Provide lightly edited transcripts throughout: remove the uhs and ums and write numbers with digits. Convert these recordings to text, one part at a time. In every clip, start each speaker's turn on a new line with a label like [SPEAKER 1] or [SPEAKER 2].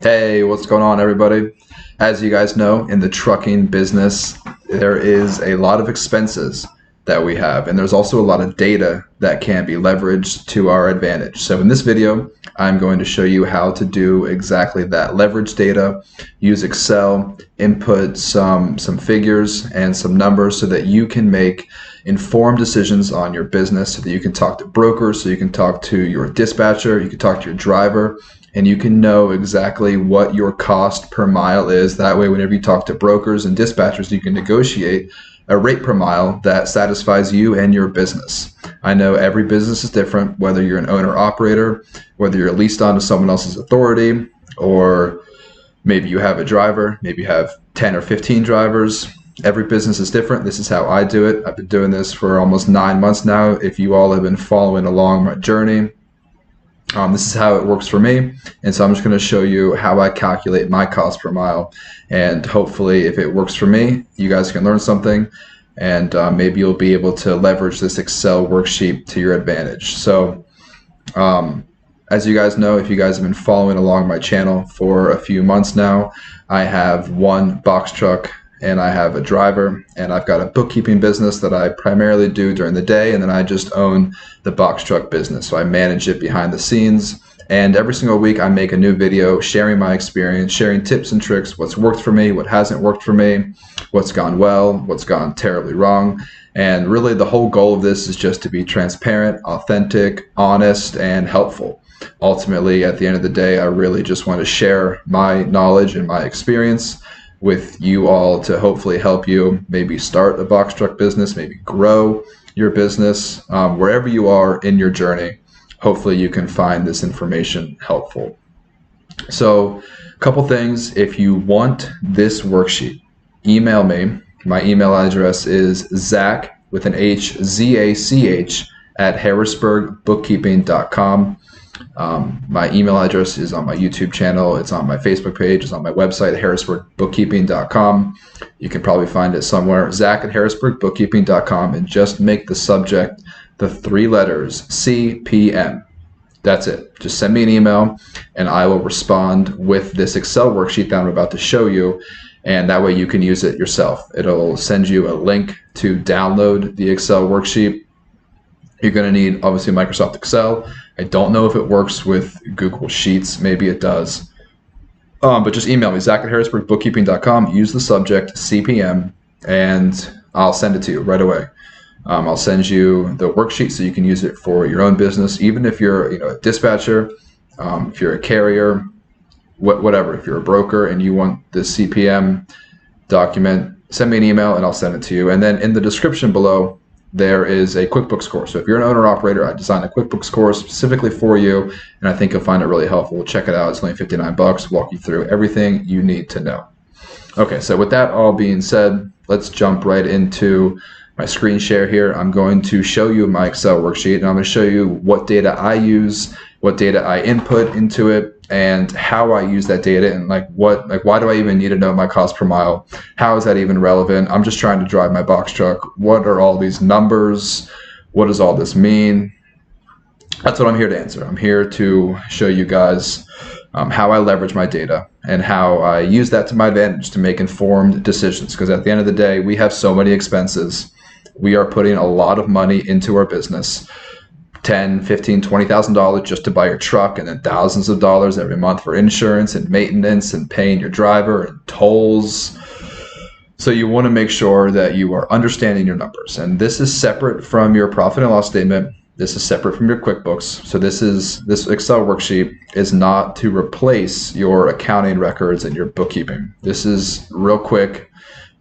[SPEAKER 1] Hey, what's going on, everybody? As you guys know, in the trucking business, there is a lot of expenses that we have, and there's also a lot of data that can be leveraged to our advantage. So in this video, I'm going to show you how to do exactly that. Leverage data, use Excel, input some figures and some numbers so that you can make informed decisions on your business, so that you can talk to brokers, so you can talk to your dispatcher, you can talk to your driver, and you can know exactly what your cost per mile is. That way, whenever you talk to brokers and dispatchers, you can negotiate a rate per mile that satisfies you and your business. I know every business is different, whether you're an owner operator, whether you're leased onto someone else's authority, or maybe you have a driver, maybe you have 10 or 15 drivers. Every business is different. This is how I do it. I've been doing this for almost 9 months now. If you all have been following along my journey, this is how it works for me. And so I'm just going to show you how I calculate my cost per mile. And hopefully, if it works for me, you guys can learn something. And maybe you'll be able to leverage this Excel worksheet to your advantage. So as you guys know, if you guys have been following along my channel for a few months now, I have one box truck and I have a driver, and I've got a bookkeeping business that I primarily do during the day, and then I just own the box truck business. So I manage it behind the scenes, and every single week I make a new video sharing my experience, sharing tips and tricks, what's worked for me, what hasn't worked for me, what's gone well, what's gone terribly wrong. And really the whole goal of this is just to be transparent, authentic, honest, and helpful. Ultimately, at the end of the day, I really just want to share my knowledge and my experience with you all to hopefully help you maybe start a box truck business, maybe grow your business, wherever you are in your journey. Hopefully you can find this information helpful. So a couple things. If you want this worksheet, email me. My email address is Zach with an H, Z-A-C-H at harrisburgbookkeeping.com. My email address is on my YouTube channel. It's on my Facebook page. It's on my website, harrisburgbookkeeping.com. You can probably find it somewhere. Zach at harrisburgbookkeeping.com, and just make the subject the 3 letters CPM. That's it. Just send me an email and I will respond with this Excel worksheet that I'm about to show you. And that way you can use it yourself. It'll send you a link to download the Excel worksheet. You're going to need, obviously, Microsoft Excel. I don't know if it works with Google Sheets. Maybe it does. But just email me, Zach at harrisburgbookkeeping.com. Use the subject CPM, and I'll send it to you right away. I'll send you the worksheet so you can use it for your own business, even if you're a dispatcher, if you're a carrier, whatever. If you're a broker and you want the CPM document, send me an email and I'll send it to you. And then in the description below, there is a QuickBooks course. So if you're an owner-operator, I designed a QuickBooks course specifically for you, and I think you'll find it really helpful. Check it out. It's only $59. Walk you through everything you need to know. Okay, so with that all being said, let's jump right into my screen share here. I'm going to show you my Excel worksheet, and I'm going to show you what data I use, what data I input into it, and how I use that data, and why do I even need to know my cost per mile? How is that even relevant? I'm just trying to drive my box truck. What are all these numbers? What does all this mean? That's what I'm here to answer. I'm here to show you guys how I leverage my data and how I use that to my advantage to make informed decisions. Because at the end of the day, we have so many expenses. We are putting a lot of money into our business. $10,000, $15,000, $20,000 just to buy your truck, and then thousands of dollars every month for insurance and maintenance and paying your driver and tolls. So you want to make sure that you are understanding your numbers. And this is separate from your profit and loss statement. This is separate from your QuickBooks. So this Excel worksheet is not to replace your accounting records and your bookkeeping. This is real quick,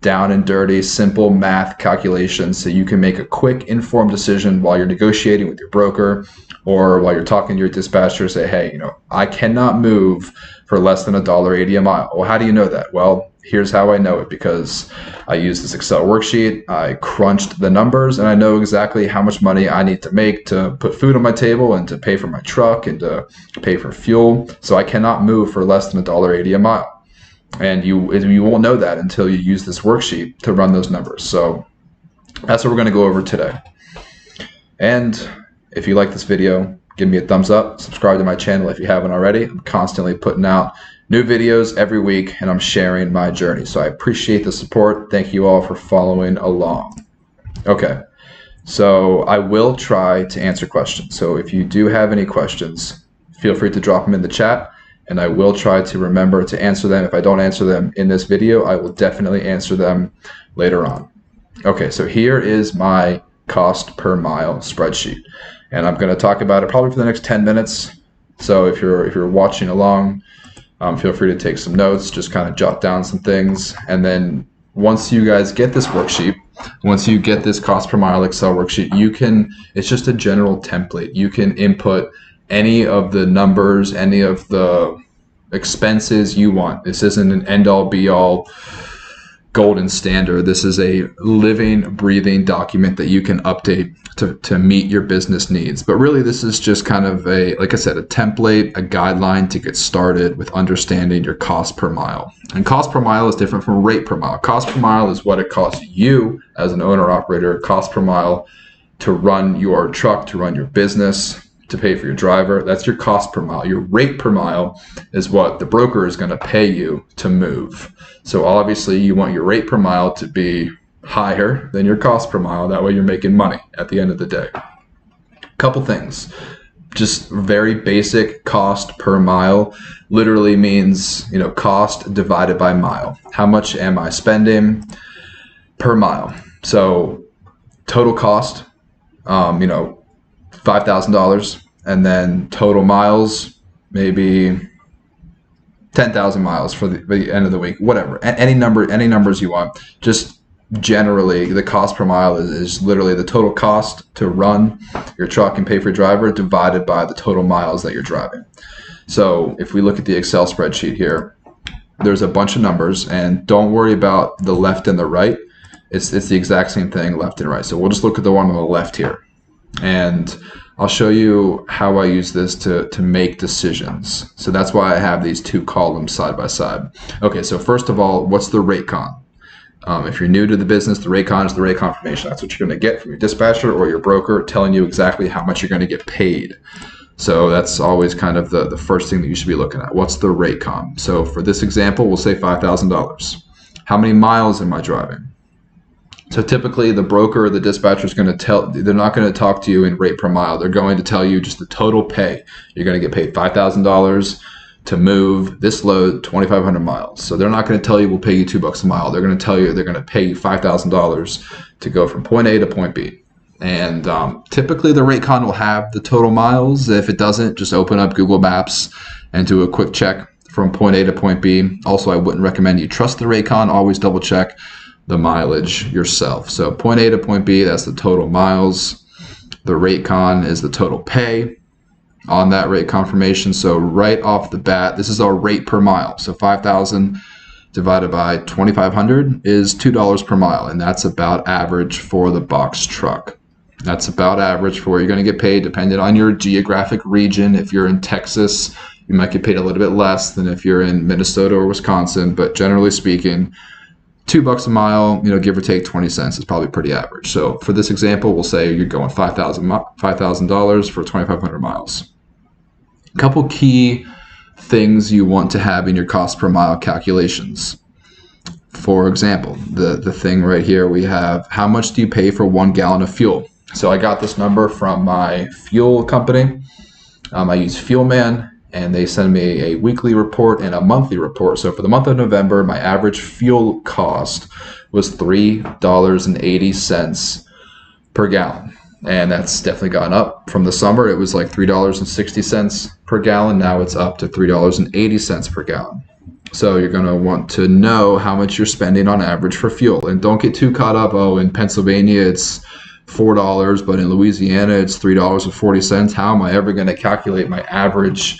[SPEAKER 1] down and dirty, simple math calculations so you can make a quick, informed decision while you're negotiating with your broker or while you're talking to your dispatcher. Say, hey, I cannot move for less than $1.80 a mile. Well, how do you know that? Well, here's how I know it, because I use this Excel worksheet. I crunched the numbers and I know exactly how much money I need to make to put food on my table and to pay for my truck and to pay for fuel. So I cannot move for less than $1.80 a mile. And you won't know that until you use this worksheet to run those numbers. So that's what we're going to go over today. And if you like this video, give me a thumbs up, subscribe to my channel if you haven't already. I'm constantly putting out New videos every week, and I'm sharing my journey. So I appreciate the support. Thank you all for following along. Okay, so I will try to answer questions. So if you do have any questions, feel free to drop them in the chat, and I will try to remember to answer them. If I don't answer them in this video, I will definitely answer them later on. Okay, so here is my cost per mile spreadsheet, and I'm going to talk about it probably for the next 10 minutes. So if you're watching along, feel free to take some notes, just kind of jot down some things, and then once you guys get this worksheet, once you get this cost per mile Excel worksheet, it's just a general template. You can input any of the numbers, any of the expenses you want. This isn't an end-all be-all golden standard. This is a living, breathing document that you can update to meet your business needs. But really, this is just kind of like I said, a template, a guideline to get started with understanding your cost per mile. And cost per mile is different from rate per mile. Cost per mile is what it costs you as an owner-operator. Cost per mile to run your truck, to run your business, to pay for your driver. That's your cost per mile. Your rate per mile is what the broker is going to pay you to move. So obviously you want your rate per mile to be higher than your cost per mile. That way you're making money at the end of the day. Couple things. Just very basic cost per mile literally means, cost divided by mile. How much am I spending per mile? So total cost, $5,000, and then total miles, maybe 10,000 miles for the end of the week, whatever, any numbers you want. Just generally, the cost per mile is literally the total cost to run your truck and pay for your driver divided by the total miles that you're driving. So if we look at the Excel spreadsheet here, there's a bunch of numbers, and don't worry about the left and the right. It's the exact same thing, left and right. So we'll just look at the one on the left here, and I'll show you how I use this to make decisions. So that's why I have these two columns side by side. Okay, so first of all, what's the rate con? If you're new to the business, the rate con is the rate confirmation. That's what you're going to get from your dispatcher or your broker, telling you exactly how much you're going to get paid. So that's always kind of the first thing that you should be looking at. What's the rate con? So for this example, we'll say $5,000. How many miles am I driving? So typically the broker or the dispatcher is going to they're not going to talk to you in rate per mile. They're going to tell you just the total pay. You're going to get paid $5,000 to move this load 2,500 miles. So they're not going to tell you we'll pay you $2 a mile. They're going to tell you they're going to pay you $5,000 to go from point A to point B. And typically the rate con will have the total miles. If it doesn't, just open up Google Maps and do a quick check from point A to point B. Also, I wouldn't recommend you trust the rate con. Always double check the mileage yourself. So point A to point B, that's the total miles. The rate con is the total pay on that rate confirmation. So right off the bat, this is our rate per mile. So 5,000 divided by 2,500 is $2 per mile, and that's about average for the box truck. That's about average for what you're going to get paid, depending on your geographic region. If you're in Texas, you might get paid a little bit less than if you're in Minnesota or Wisconsin, but generally speaking, $2 a mile, give or take 20 cents is probably pretty average. So for this example, we'll say you're going $5,000 for 2,500 miles. A couple key things you want to have in your cost per mile calculations. For example, the thing right here, we have how much do you pay for 1 gallon of fuel? So I got this number from my fuel company. I use Fuelman, and they send me a weekly report and a monthly report. So for the month of November, my average fuel cost was $3.80 per gallon. And that's definitely gone up. From the summer, it was like $3.60 per gallon. Now it's up to $3.80 per gallon. So you're going to want to know how much you're spending on average for fuel. And don't get too caught up, in Pennsylvania it's $4, but in Louisiana it's $3.40. How am I ever going to calculate my average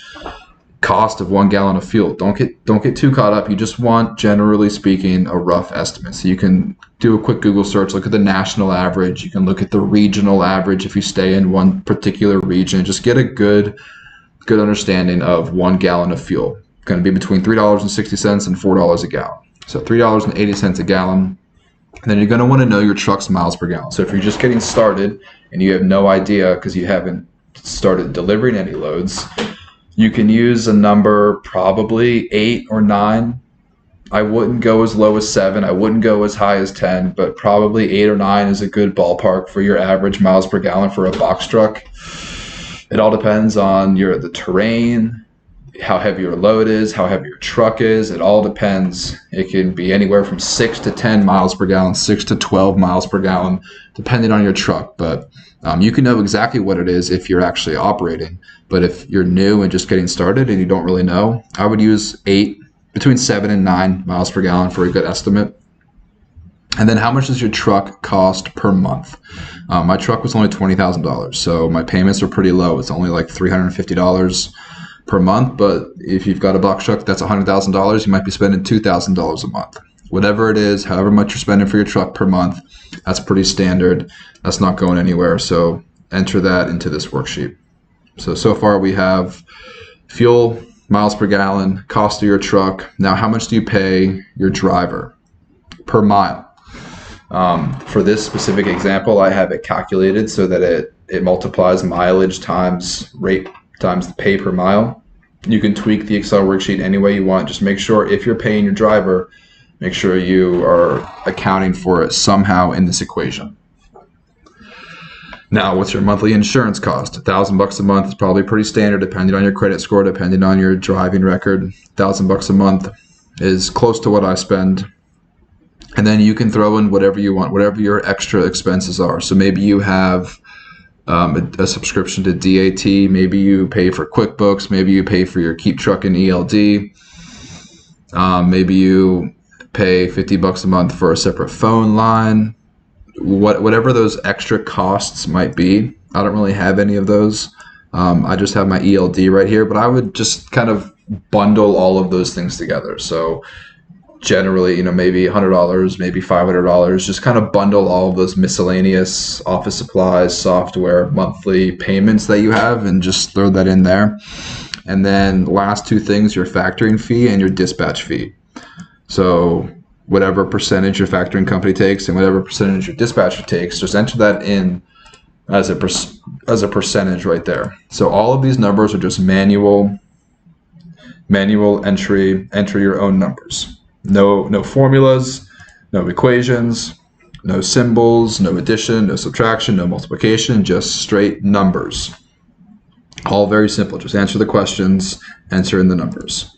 [SPEAKER 1] cost of 1 gallon of fuel? Don't get too caught up. You just want, generally speaking, a rough estimate. So you can do a quick Google search, look at the national average. You can look at the regional average if you stay in one particular region. Just get a good understanding of 1 gallon of fuel. It's going to be between $3.60 and $4 a gallon. So $3.80 a gallon. And then you're going to want to know your truck's miles per gallon. So if you're just getting started and you have no idea because you haven't started delivering any loads, You can use a number probably 8 or 9. I wouldn't go as low as 7. I wouldn't go as high as 10, but probably 8 or 9 is a good ballpark for your average miles per gallon for a box truck. It all depends on the terrain, how heavy your load is, how heavy your truck is. It all depends. It can be anywhere from 6 to 10 miles per gallon, 6 to 12 miles per gallon, depending on your truck. But you can know exactly what it is if you're actually operating. But if you're new and just getting started and you don't really know, I would use between 7 and 9 miles per gallon for a good estimate. And then how much does your truck cost per month? My truck was only $20,000, so my payments are pretty low. It's only like $350 per month, but if you've got a box truck that's $100,000, you might be spending $2,000 a month. Whatever it is, however much you're spending for your truck per month, that's pretty standard. That's not going anywhere, so enter that into this worksheet. So far we have fuel, miles per gallon, cost of your truck. Now, how much do you pay your driver per mile? For this specific example, I have it calculated so that it multiplies mileage times rate times the pay per mile. You can tweak the Excel worksheet any way you want. Just make sure if you're paying your driver, make sure you are accounting for it somehow in this equation. Now, what's your monthly insurance cost? $1,000 a month is probably pretty standard depending on your credit score, depending on your driving record. $1,000 a month is close to what I spend. And then you can throw in whatever you want, whatever your extra expenses are. So maybe you have a subscription to DAT. Maybe you pay for QuickBooks. Maybe you pay for your Keep Truck and ELD. Maybe you pay $50 a month for a separate phone line. Whatever those extra costs might be. I don't really have any of those. I just have my ELD right here, but I would just kind of bundle all of those things together. So generally, maybe $100, maybe $500, just kind of bundle all of those miscellaneous office supplies, software, monthly payments that you have, and just throw that in there. And then the last two things, your factoring fee and your dispatch fee. So whatever percentage your factoring company takes and whatever percentage your dispatcher takes, just enter that in as a percentage right there. So all of these numbers are just manual entry. Enter your own numbers. No formulas, no equations, no symbols, no addition, no subtraction, no multiplication, just straight numbers. All very simple. Just answer the questions, enter in the numbers.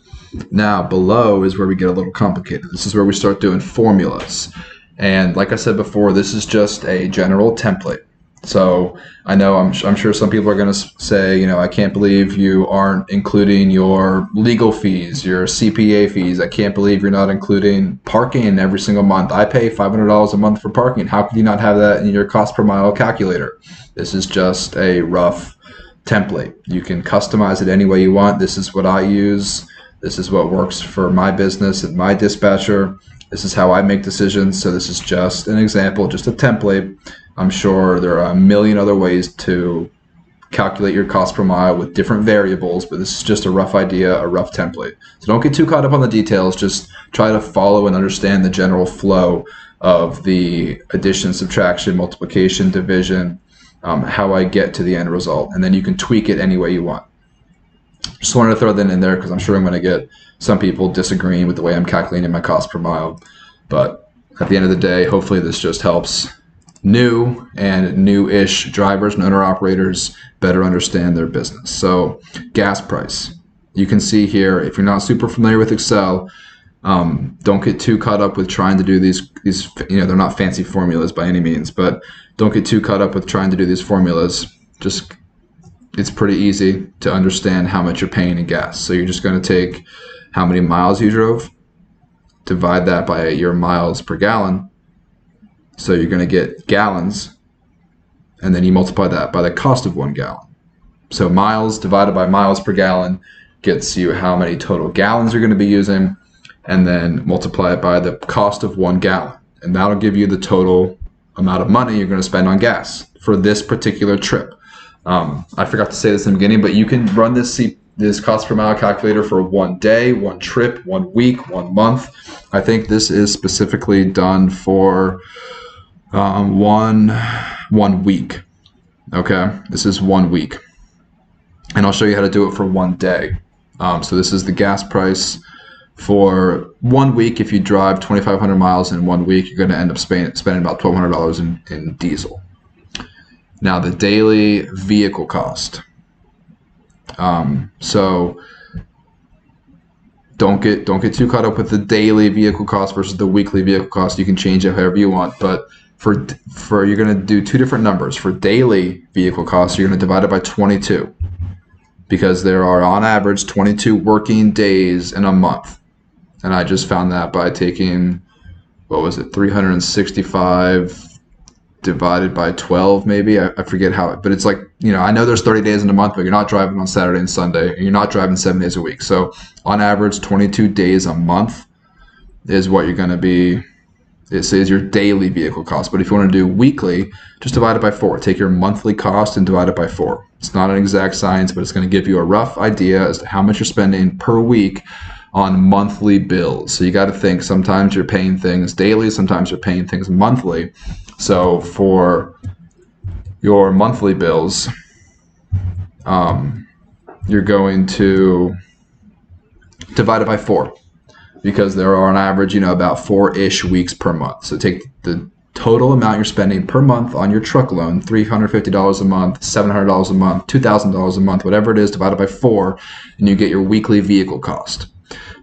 [SPEAKER 1] Now, below is where we get a little complicated. This is where we start doing formulas. And like I said before, this is just a general template. So I know I'm sure some people are going to say, I can't believe you aren't including your legal fees, your CPA fees. I can't believe you're not including parking every single month. I pay $500 a month for parking. How could you not have that in your cost per mile calculator? This is just a rough template. You can customize it any way you want. This is what I use. This is what works for my business and my dispatcher. This is how I make decisions. So this is just an example, just a template. I'm sure there are a million other ways to calculate your cost per mile with different variables, but this is just a rough idea, a rough template. So don't get too caught up on the details. Just try to follow and understand the general flow of the addition, subtraction, multiplication, division, how I get to the end result. And then you can tweak it any way you want. Just wanted to throw that in there because I'm sure I'm going to get some people disagreeing with the way I'm calculating my cost per mile. But at the end of the day, hopefully this just helps new and new-ish drivers and owner-operators better understand their business. So gas price. You can see here, if you're not super familiar with Excel, don't get too caught up with trying to do these, they're not fancy formulas by any means, but don't get too caught up with trying to do these formulas. It's pretty easy to understand how much you're paying in gas. So you're just going to take how many miles you drove, divide that by your miles per gallon. So you're going to get gallons, and then you multiply that by the cost of 1 gallon. So miles divided by miles per gallon gets you how many total gallons you're going to be using, and then multiply it by the cost of 1 gallon. And that'll give you the total amount of money you're going to spend on gas for this particular trip. I forgot to say this in the beginning, but you can run this cost per mile calculator for 1 day, 1 trip, 1 week, 1 month. I think this is specifically done for one week. Okay, this is 1 week. and I'll show you how to do it for 1 day. So this is the gas price for 1 week. If you drive 2,500 miles in 1 week, you're going to end up spending about $1,200 in diesel. Now the daily vehicle cost. So don't get too caught up with the daily vehicle cost versus the weekly vehicle cost. You can change it however you want, but for you're going to do two different numbers. For daily vehicle costs, you're going to divide it by 22, because there are on average 22 working days in a month. And I just found that by taking, what was it, 365 divided by 12, maybe. I forget how, but it's like, I know there's 30 days in a month, but you're not driving on Saturday and Sunday, and you're not driving 7 days a week. So on average, 22 days a month is what you're going to be. It is your daily vehicle cost. But if you want to do weekly, just divide it by 4. Take your monthly cost and divide it by 4. It's not an exact science, but it's going to give you a rough idea as to how much you're spending per week on monthly bills. So you got to think, sometimes you're paying things daily, sometimes you're paying things monthly. So for your monthly bills, you're going to divide it by 4. Because there are on average, about 4-ish weeks per month. So take the total amount you're spending per month on your truck loan, $350 a month, $700 a month, $2,000 a month, whatever it is, divided by 4, and you get your weekly vehicle cost.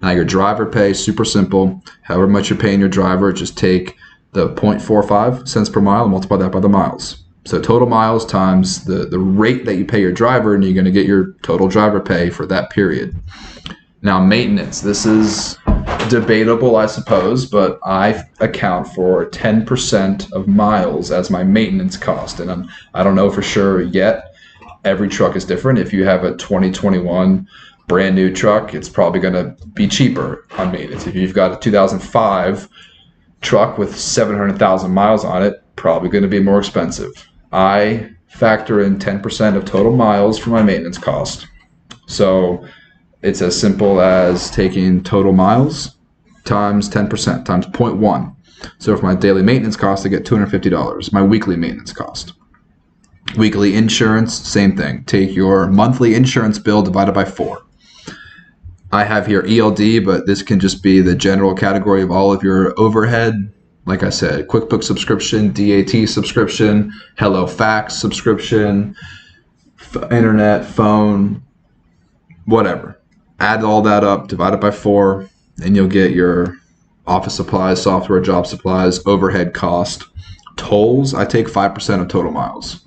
[SPEAKER 1] Now your driver pay, super simple. However much you're paying your driver, just take the 0.45 cents per mile and multiply that by the miles. So total miles times the rate that you pay your driver, and you're going to get your total driver pay for that period. Now maintenance, this is debatable, I suppose, but I account for 10% of miles as my maintenance cost, and I don't know for sure yet. Every truck is different. If you have a 2021 brand new truck, it's probably going to be cheaper on maintenance. If you've got a 2005 truck with 700,000 miles on it, probably going to be more expensive. I factor in 10% of total miles for my maintenance cost. So it's as simple as taking total miles times 10% times 0.1. So for my daily maintenance cost, I get $250. My weekly maintenance cost. Weekly insurance, same thing. Take your monthly insurance bill divided by 4. I have here ELD, but this can just be the general category of all of your overhead. Like I said, QuickBooks subscription, DAT subscription, HelloFax subscription, internet, phone, whatever. Add all that up, divide it by 4, and you'll get your office supplies, software, job supplies, overhead cost. Tolls, I take 5% of total miles.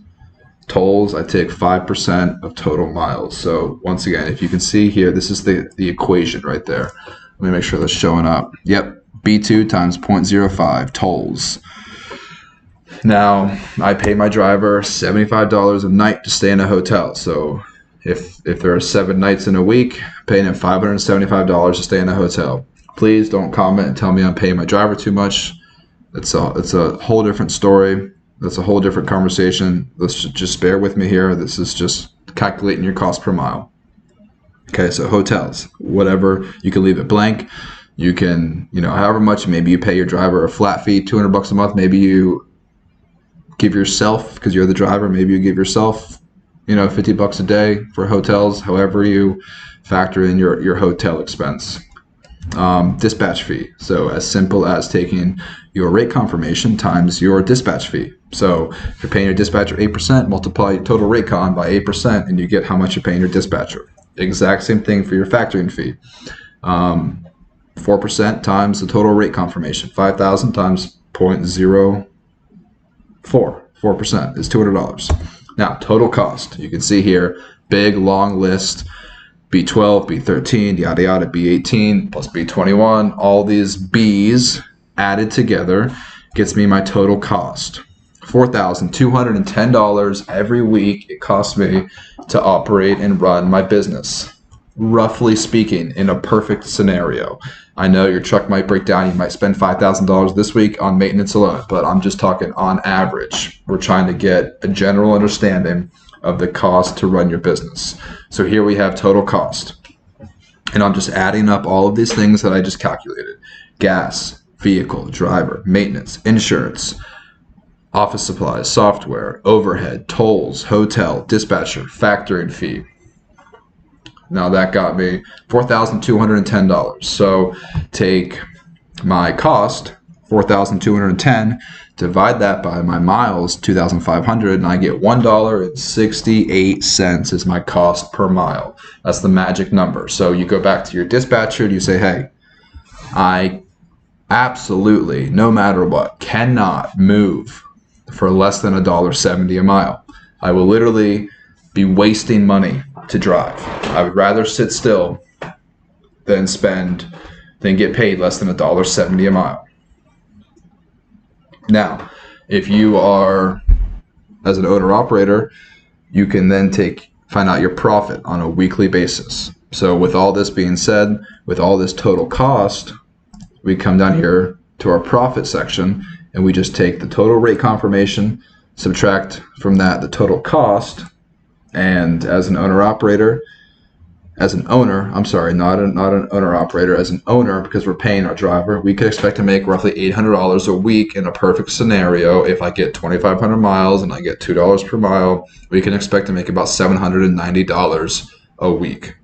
[SPEAKER 1] Tolls, I take 5% of total miles. So once again, if you can see here, this is the equation right there. Let me make sure that's showing up. Yep, B2 times 0.05 tolls. Now, I pay my driver $75 a night to stay in a hotel. So if there are 7 nights in a week, I'm paying him $575 to stay in a hotel. Please don't comment and tell me I'm paying my driver too much. It's a whole different story. That's a whole different conversation. Let's just bear with me here. This is just calculating your cost per mile. Okay, so hotels, whatever, you can leave it blank. You can, however much, maybe you pay your driver a flat fee, $200 a month. Maybe you give yourself, because you're the driver, maybe you give yourself, $50 a day for hotels, however you factor in your hotel expense. Dispatch fee. So as simple as taking your rate confirmation times your dispatch fee. So if you're paying your dispatcher 8%, multiply your total rate con by 8%, and you get how much you're paying your dispatcher. Exact same thing for your factoring fee. 4% times the total rate confirmation. 5,000 times 0.04. 4% is $200. Now, total cost. You can see here, big, long list. B12, B13, yada, yada, B18 plus B21. All these Bs added together gets me my total cost. $4,210 every week it costs me to operate and run my business. Roughly speaking, in a perfect scenario. I know your truck might break down. You might spend $5,000 this week on maintenance alone, but I'm just talking on average. We're trying to get a general understanding of the cost to run your business. So here we have total cost. And I'm just adding up all of these things that I just calculated. Gas, vehicle, driver, maintenance, insurance, office supplies, software, overhead, tolls, hotel, dispatcher, factoring fee. Now that got me $4,210. So take my cost, 4,210, divide that by my miles, 2,500, and I get $1.68 is my cost per mile. That's the magic number. So you go back to your dispatcher and you say, hey, I absolutely, no matter what, cannot move for less than $1.70 a mile. I will literally be wasting money to drive. I would rather sit still than get paid less than $1.70 a mile. Now, if you are, as an owner operator, you can then find out your profit on a weekly basis. So with all this being said, with all this total cost, we come down here to our profit section and we just take the total rate confirmation, subtract from that the total cost, and as an owner operator, not an owner operator, as an owner, because we're paying our driver, we could expect to make roughly $800 a week in a perfect scenario. If I get 2,500 miles and I get $2 per mile, we can expect to make about $790 a week.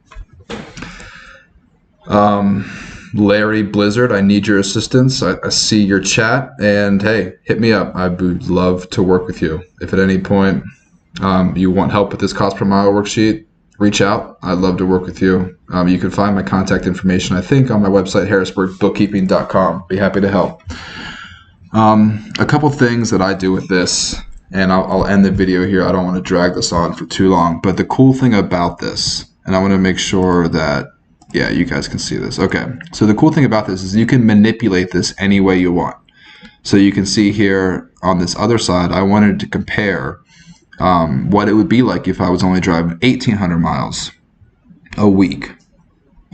[SPEAKER 1] Larry Blizzard, I need your assistance. I see your chat, and hey, hit me up. I would love to work with you. If at any point you want help with this cost per mile worksheet, reach out. I'd love to work with you. You can find my contact information, I think, on my website, harrisburgbookkeeping.com. Be happy to help. A couple things that I do with this, and I'll end the video here. I don't want to drag this on for too long, but the cool thing about this, and I want to make sure that, yeah, you guys can see this. Okay, so the cool thing about this is you can manipulate this any way you want. So you can see here on this other side, I wanted to compare what it would be like if I was only driving 1,800 miles a week.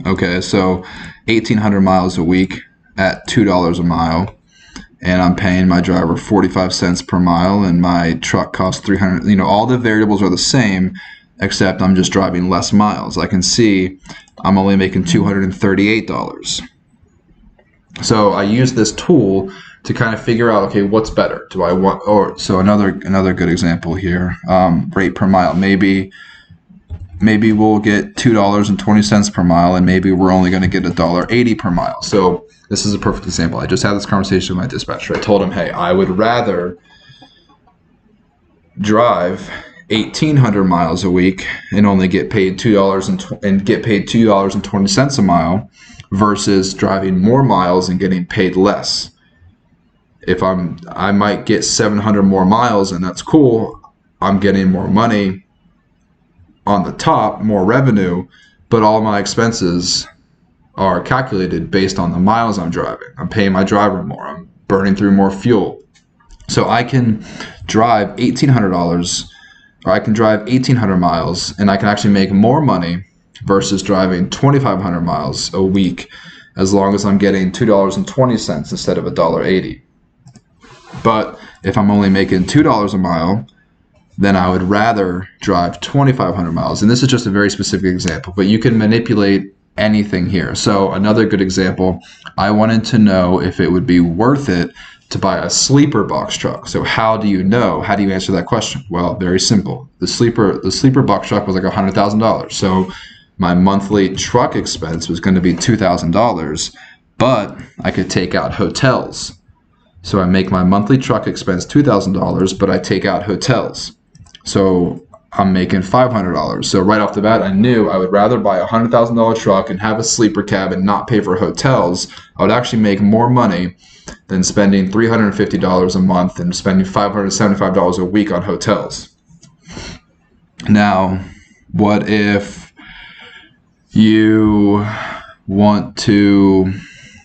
[SPEAKER 1] Okay, so 1,800 miles a week at $2 a mile, and I'm paying my driver 45 cents per mile, and my truck costs 300. You know, all the variables are the same, except I'm just driving less miles. I can see I'm only making $238. So I use this tool to kind of figure out, okay, what's better? Do I want, or so another good example here, rate per mile. Maybe we'll get $2.20 per mile, and maybe we're only going to get $1.80 per mile. So this is a perfect example. I just had this conversation with my dispatcher. I told him, hey, I would rather drive 1,800 miles a week and only get paid $2.20 a mile versus driving more miles and getting paid less. If I might get 700 more miles, and that's cool. I'm getting more money on the top, more revenue, but all my expenses are calculated based on the miles I'm driving. I'm paying my driver more. I'm burning through more fuel. So I can drive $1,800, or I can drive 1,800 miles, and I can actually make more money versus driving 2,500 miles a week, as long as I'm getting $2.20 instead of $1.80. But if I'm only making $2 a mile, then I would rather drive 2,500 miles. And this is just a very specific example, but you can manipulate anything here. So another good example, I wanted to know if it would be worth it to buy a sleeper box truck. So how do you know? How do you answer that question? Well, very simple. The sleeper box truck was like $100,000. So my monthly truck expense was going to be $2,000, but I could take out hotels. So I make my monthly truck expense $2,000, but I take out hotels. So I'm making $500. So right off the bat, I knew I would rather buy a $100,000 truck and have a sleeper cab and not pay for hotels. I would actually make more money than spending $350 a month and spending $575 a week on hotels. Now, what if you want to...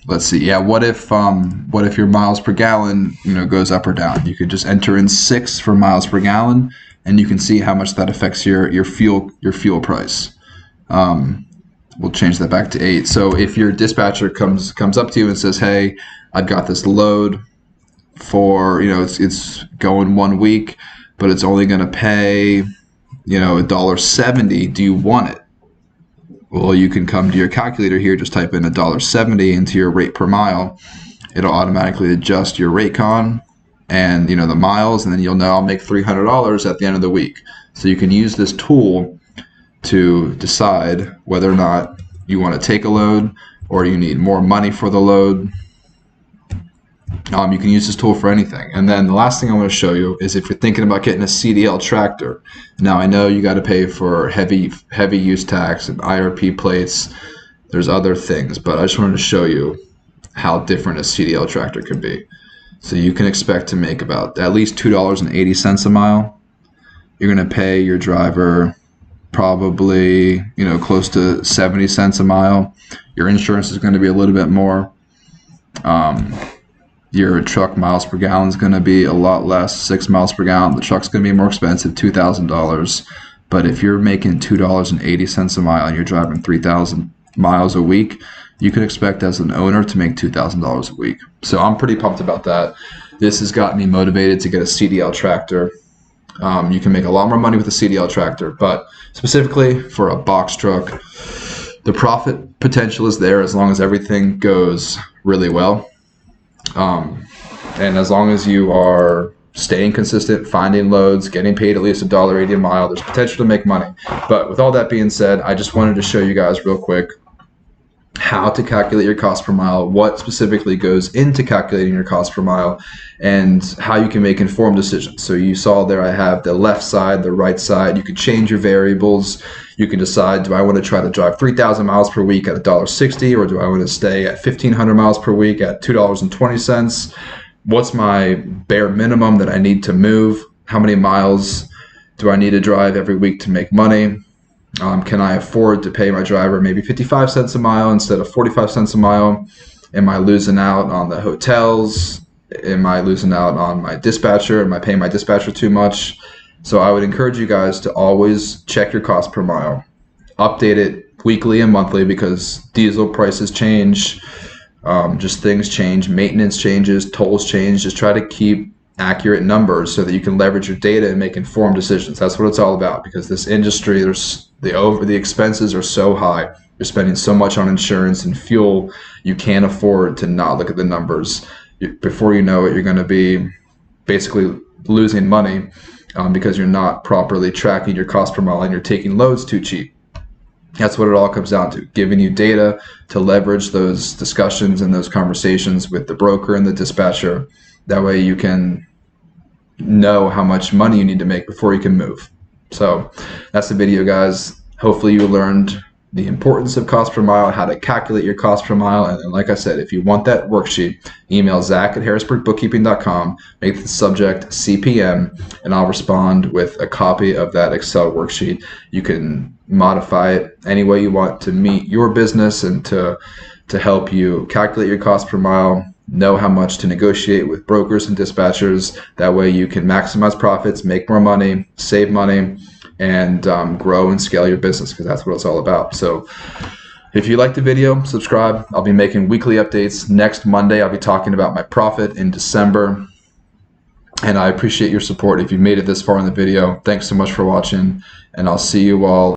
[SPEAKER 1] Let's see. Yeah. What if your miles per gallon, goes up or down? You could just enter in 6 for miles per gallon, and you can see how much that affects your fuel price. We'll change that back to 8. So if your dispatcher comes up to you and says, "Hey, I've got this load for it's going 1 week, but it's only going to pay $1.70. Do you want it?" Well, you can come to your calculator here, just type in $1.70 into your rate per mile. It'll automatically adjust your rate con and the miles, and then you'll know I'll make $300 at the end of the week. So you can use this tool to decide whether or not you want to take a load or you need more money for the load. You can use this tool for anything. And then the last thing I want to show you is if you're thinking about getting a CDL tractor. Now I know you got to pay for heavy use tax and IRP plates. There's other things, but I just wanted to show you how different a CDL tractor could be. So you can expect to make about at least $2.80 a mile. You're going to pay your driver probably, close to 70 cents a mile. Your insurance is going to be a little bit more. Your truck miles per gallon is going to be a lot less, 6 miles per gallon. The truck's going to be more expensive, $2,000. But if you're making $2.80 a mile and you're driving 3,000 miles a week, you can expect as an owner to make $2,000 a week. So I'm pretty pumped about that. This has got me motivated to get a CDL tractor. You can make a lot more money with a CDL tractor, but specifically for a box truck, the profit potential is there as long as everything goes really well. And as long as you are staying consistent, finding loads, getting paid at least $1.80 a mile, there's potential to make money. But with all that being said, I just wanted to show you guys real quick how to calculate your cost per mile, what specifically goes into calculating your cost per mile, and how you can make informed decisions. So you saw there I have the left side, the right side. You can change your variables. You can decide, do I want to try to drive 3,000 miles per week at $1.60, or do I want to stay at 1,500 miles per week at $2.20? What's my bare minimum that I need to move? How many miles do I need to drive every week to make money? Can I afford to pay my driver maybe 55 cents a mile instead of 45 cents a mile? Am I losing out on the hotels? Am I losing out on my dispatcher? Am I paying my dispatcher too much? So I would encourage you guys to always check your cost per mile. Update it weekly and monthly because diesel prices change, just things change, maintenance changes, tolls change. Just try to keep accurate numbers so that you can leverage your data and make informed decisions. That's what it's all about, because this industry, the expenses are so high. You're spending so much on insurance and fuel, you can't afford to not look at the numbers. Before you know it, you're going to be basically losing money because you're not properly tracking your cost per mile and you're taking loads too cheap. That's what it all comes down to, giving you data to leverage those discussions and those conversations with the broker and the dispatcher. That way you can know how much money you need to make before you can move. So that's the video, guys. Hopefully you learned the importance of cost per mile, how to calculate your cost per mile. And like I said, if you want that worksheet, email Zach@harrisburgbookkeeping.com, make the subject CPM, and I'll respond with a copy of that Excel worksheet. You can modify it any way you want to meet your business and to help you calculate your cost per mile, know how much to negotiate with brokers and dispatchers. That way you can maximize profits, make more money, save money, and grow and scale your business, because that's what it's all about. So if you like the video, subscribe. I'll be making weekly updates. Next Monday, I'll be talking about my profit in December. And I appreciate your support. If you made it this far in the video, thanks so much for watching, and I'll see you all